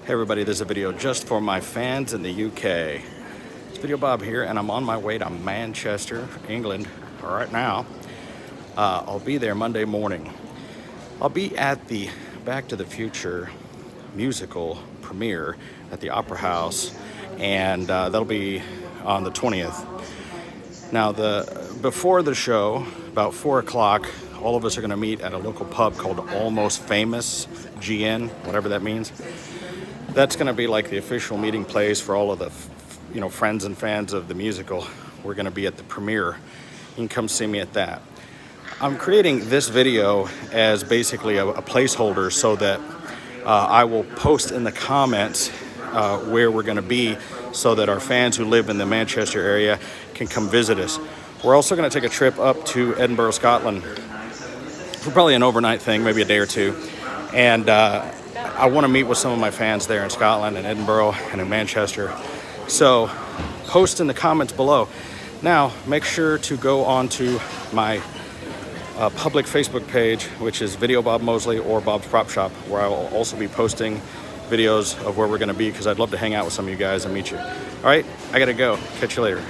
Hey everybody, this is a video just for my fans in the UK. It's Videobob here, and I'm on my way to Manchester, England right now. I'll be there Monday morning. I'll be at the Back to the Future musical premiere at the Opera House, and that'll be on the 20th. Now, before the show, about 4 o'clock, all of us are going to meet at a local pub called Almost Famous, GN, whatever that means. That's going to be like the official meeting place for all of the, friends and fans of the musical. We're going to be at the premiere. You can come see me at that. I'm creating this video as basically a placeholder so that I will post in the comments where we're going to be so that our fans who live in the Manchester area can come visit us. We're also going to take a trip up to Edinburgh, Scotland for probably an overnight thing, maybe a day or two. And I want to meet with some of my fans there in Scotland and Edinburgh and in Manchester. So post in the comments below. Now, make sure to go on to my public Facebook page, which is Videobob Mosley or Bob's Prop Shop, where I will also be posting videos of where we're going to be, because I'd love to hang out with some of you guys and meet you. All right, I got to go. Catch you later.